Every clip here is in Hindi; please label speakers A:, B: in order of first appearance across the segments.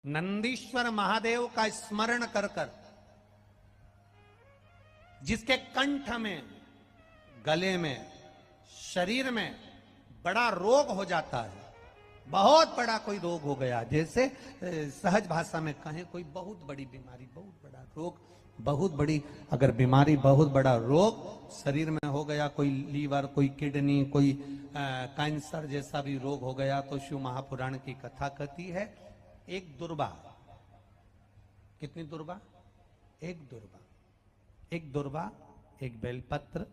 A: नंदीश्वर महादेव का स्मरण कर कर, जिसके कंठ में, गले में, शरीर में बड़ा रोग हो जाता है, बहुत बड़ा कोई रोग हो गया, जैसे सहज भाषा में कहें कोई बहुत बड़ी बीमारी, बहुत बड़ा रोग, बहुत बड़ी अगर बीमारी, बहुत बड़ा रोग शरीर में हो गया, कोई लीवर, कोई किडनी, कोई कैंसर जैसा भी रोग हो गया, तो शिव महापुराण की कथा कहती है एक दुर्बा, कितनी दुर्बा? एक दुर्बा, एक दुर्बा, एक बेलपत्र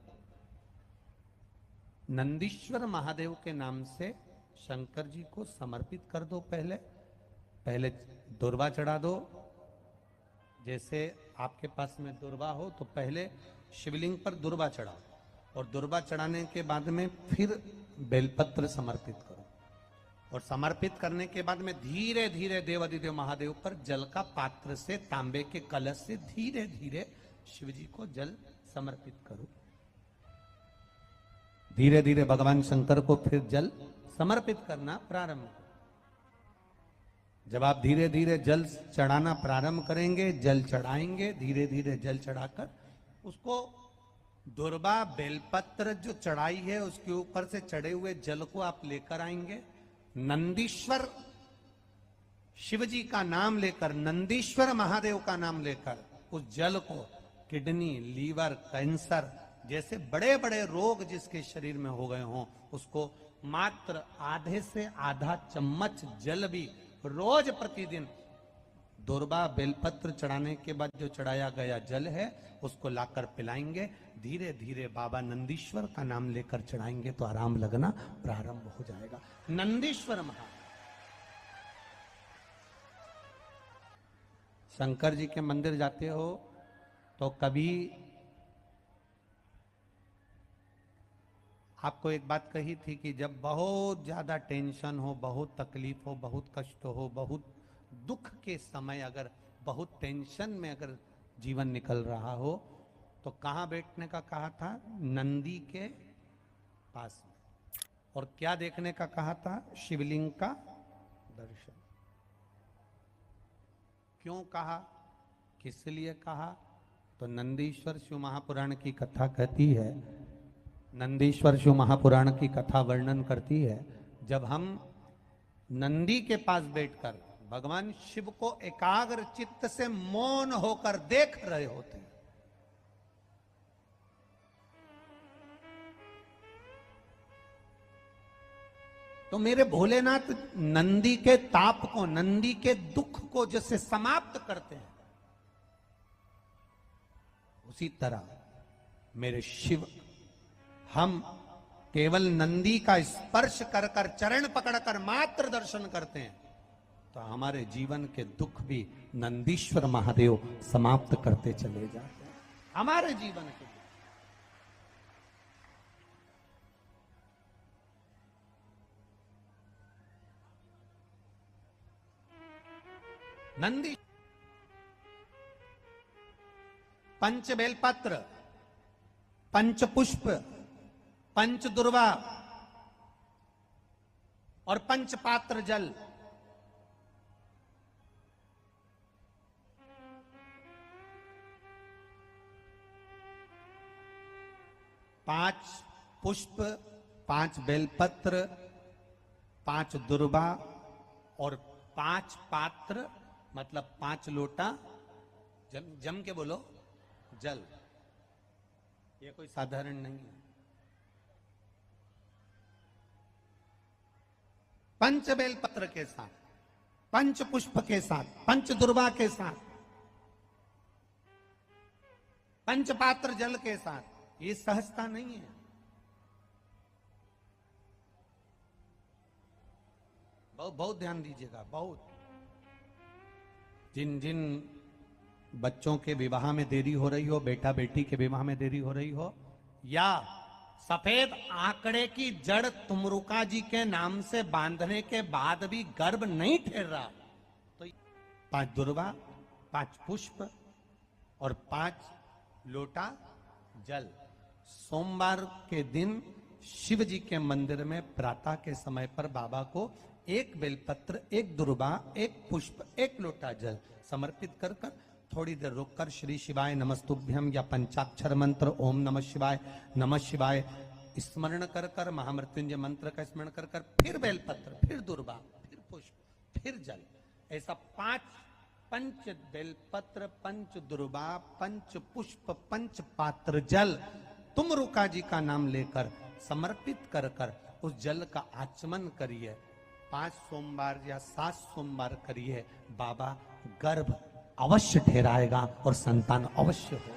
A: नंदीश्वर महादेव के नाम से शंकर जी को समर्पित कर दो। पहले पहले दुर्बा चढ़ा दो। जैसे आपके पास में दुर्बा हो तो पहले शिवलिंग पर दुर्बा चढ़ाओ, और दुर्बा चढ़ाने के बाद में फिर बेलपत्र समर्पित करो, और समर्पित करने के बाद में धीरे धीरे देवाधिदेव महादेव पर जल का पात्र से, तांबे के कलश से धीरे धीरे शिव जी को जल समर्पित करो। धीरे धीरे भगवान शंकर को फिर जल समर्पित करना प्रारंभ करो। जब आप धीरे धीरे जल चढ़ाना प्रारंभ करेंगे, जल चढ़ाएंगे, धीरे धीरे जल चढ़ाकर उसको दुर्बा बेलपत्र जो चढ़ाई है उसके ऊपर से चढ़े हुए जल को आप लेकर आएंगे। नंदीश्वर शिव जी का नाम लेकर, नंदीश्वर महादेव का नाम लेकर उस जल को किडनी, लीवर, कैंसर जैसे बड़े बड़े रोग जिसके शरीर में हो गए हों, उसको मात्र आधे से आधा चम्मच जल भी रोज प्रतिदिन दुर्बा बेलपत्र चढ़ाने के बाद जो चढ़ाया गया जल है उसको लाकर पिलाएंगे। धीरे धीरे बाबा नंदीश्वर का नाम लेकर चढ़ाएंगे तो आराम लगना प्रारंभ हो जाएगा। नंदीश्वर महा शंकर जी के मंदिर जाते हो तो कभी आपको एक बात कही थी कि जब बहुत ज्यादा टेंशन हो, बहुत तकलीफ हो, बहुत कष्ट हो, बहुत दुख के समय अगर बहुत टेंशन में अगर जीवन निकल रहा हो तो कहाँ बैठने का कहा था? नंदी के पास में। और क्या देखने का कहा था? शिवलिंग का दर्शन। क्यों कहा, किस लिए कहा? तो नंदीश्वर शिव महापुराण की कथा कहती है, नंदीश्वर शिव महापुराण की कथा वर्णन करती है, जब हम नंदी के पास बैठकर भगवान शिव को एकाग्र चित्त से मौन होकर देख रहे होते हैं, तो मेरे भोलेनाथ नंदी के ताप को, नंदी के दुख को जैसे समाप्त करते हैं, उसी तरह मेरे शिव, हम केवल नंदी का स्पर्श कर कर, चरण पकड़कर मात्र दर्शन करते हैं तो हमारे जीवन के दुख भी नंदीश्वर महादेव समाप्त करते चले जाते हैं। हमारे जीवन के दुख नंदी पंच बेलपत्र, पंच पुष्प, पंच दुर्वा और पंच पात्र जल, पांच पुष्प, पांच बेलपत्र, पांच दुर्वा और पांच पात्र, मतलब 5 लोटा, जम के बोलो, जल। ये कोई साधारण नहीं है। पंच बेलपत्र के साथ, पंच पुष्प के साथ, पंच दुर्वा के साथ, पंच पात्र जल के साथ, ये सहजता नहीं है। बहुत बहुत ध्यान दीजिएगा। बहुत जिन जिन बच्चों के विवाह में देरी हो रही हो, बेटा बेटी के विवाह में देरी हो रही हो, या सफेद आंकड़े की जड़ तुमरुका जी के नाम से बांधने के बाद भी गर्भ नहीं ठहर रहा, तो 5 दुर्वा, 5 पुष्प और 5 लोटा जल सोमवार के दिन शिव जी के मंदिर में प्रातः के समय पर बाबा को एक बेलपत्र, एक दुर्वा, एक पुष्प, एक लोटा जल समर्पित कर कर थोड़ी देर रुककर श्री शिवाय नमस्तुभ्यम या पंचाक्षर मंत्र ओम नमः शिवाय स्मरण कर कर, महामृत्युंजय मंत्र का स्मरण कर कर, फिर बेलपत्र, फिर दुर्वा, फिर पुष्प, फिर जल, ऐसा पंच बेलपत्र, पंच दुर्वा, पंच पुष्प, पंच पात्र जल तुम रुका जी का नाम लेकर समर्पित कर कर उस जल का आचमन करिए। 5 सोमवार या 7 सोमवार करिए, बाबा गर्भ अवश्य ठहराएगा और संतान अवश्य हो।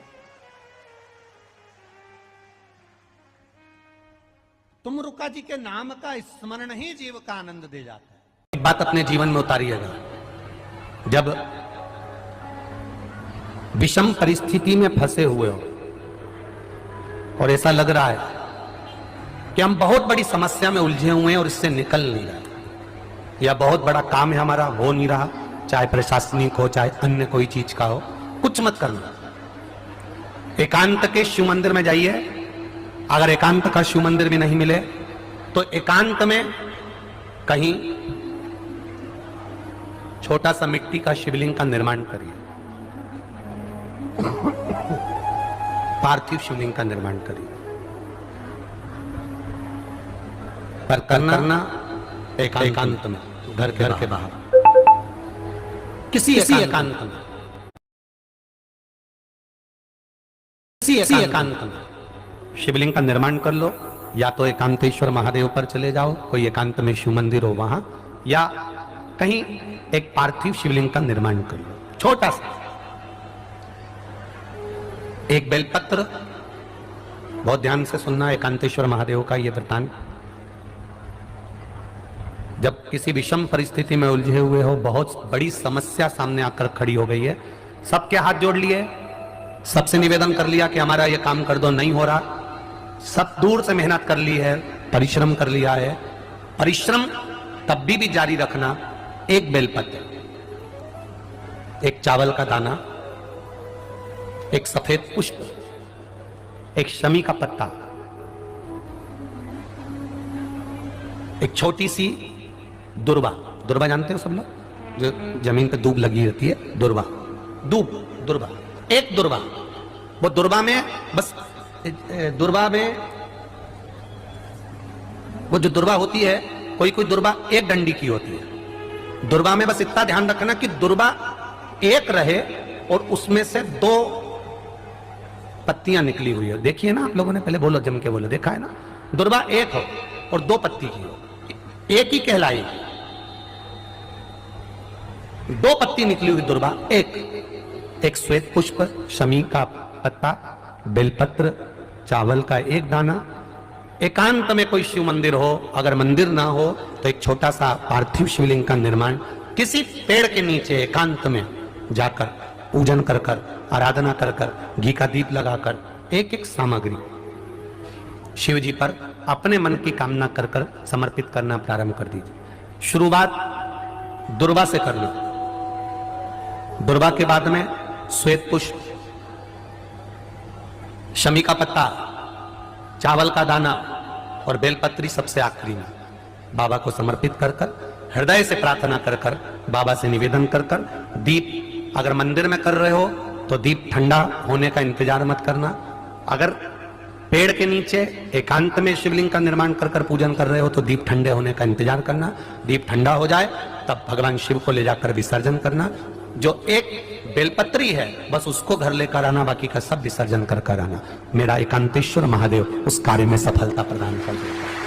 A: तुम रुका जी के नाम का स्मरण ही जीव का आनंद दे जाता है। एक बात अपने जीवन में उतारिएगा, जब विषम परिस्थिति में फंसे हुए हो और ऐसा लग रहा है कि हम बहुत बड़ी समस्या में उलझे हुए हैं और इससे निकल नहीं रहे, या बहुत बड़ा काम है हमारा हो नहीं रहा, चाहे प्रशासनिक हो चाहे अन्य कोई चीज का हो, कुछ मत करना। एकांत के शिव मंदिर में जाइए, अगर एकांत का शिव मंदिर भी नहीं मिले तो एकांत में कहीं छोटा सा मिट्टी का शिवलिंग का निर्माण करिए, पार्थिव शिवलिंग का निर्माण करिए, पर करना एकांत में, घर के बाहर, किसी एकांत में, किसी एकांत में शिवलिंग का निर्माण कर लो। या तो एकांतेश्वर महादेव पर चले जाओ, कोई एकांत में शिव मंदिर हो वहां, या कहीं एक पार्थिव शिवलिंग का निर्माण कर लो, छोटा सा। एक बेलपत्र, बहुत ध्यान से सुनना, एकांतेश्वर महादेव का यह वृतांत। जब किसी विषम परिस्थिति में उलझे हुए हो, बहुत बड़ी समस्या सामने आकर खड़ी हो गई है, सबके हाथ जोड़ लिए, सबसे निवेदन कर लिया कि हमारा ये काम कर दो, नहीं हो रहा, सब दूर से मेहनत कर ली है, परिश्रम कर लिया है, परिश्रम तब भी जारी रखना। एक बेलपत्र, एक चावल का दाना, एक सफेद पुष्प, एक शमी का पत्ता, एक छोटी सी दुर्वा, दुर्वा जानते हो सब लोग, जो जमीन पे दूब लगी रहती है, दुर्वा, दुर्वा, एक दुर्वा, वो दुर्वा में बस, दुर्वा में वो जो दुर्वा होती है, कोई कोई दुर्वा एक डंडी की होती है, दुर्वा में बस इतना ध्यान रखना कि दुर्वा एक रहे और उसमें से 2 पत्तियां निकली हुई है। देखिए ना आप लोगों ने, पहले बोलो, जम के बोलो, देखा है ना, दुर्वा एक हो और 2 पत्ती की हो, एक ही कहलाएगी। 2 पत्ती निकली हुई दुर्वा, एक श्वेत पुष्प, शमी का पत्ता, बेलपत्र, चावल का एक दाना। एकांत में कोई शिव मंदिर हो, अगर मंदिर ना हो तो एक छोटा सा पार्थिव शिवलिंग का निर्माण किसी पेड़ के नीचे एकांत में जाकर पूजन कर कर, आराधना कर कर, घी का दीप लगाकर, एक सामग्री शिव जी पर अपने मन की कामना कर कर समर्पित करना प्रारंभ कर दीजिए। शुरुआत दुर्वा से कर लो, दुर्वा के बाद में श्वेत पुष्प, शमी का पत्ता, चावल का दाना और बेलपत्री सबसे आखिरी में बाबा को समर्पित कर कर, हृदय से प्रार्थना कर कर, बाबा से निवेदन कर कर, दीप अगर मंदिर में कर रहे हो तो दीप ठंडा होने का इंतजार मत करना। अगर पेड़ के नीचे एकांत में शिवलिंग का निर्माण कर कर पूजन कर रहे हो तो दीप ठंडे होने का इंतजार करना। दीप ठंडा हो जाए तब भगवान शिव को ले जाकर विसर्जन करना। जो एक बेलपत्री है बस उसको घर लेकर आना, बाकी का सब विसर्जन कर कर आना। मेरा एकांतेश्वर महादेव उस कार्य में सफलता प्रदान कर देगा।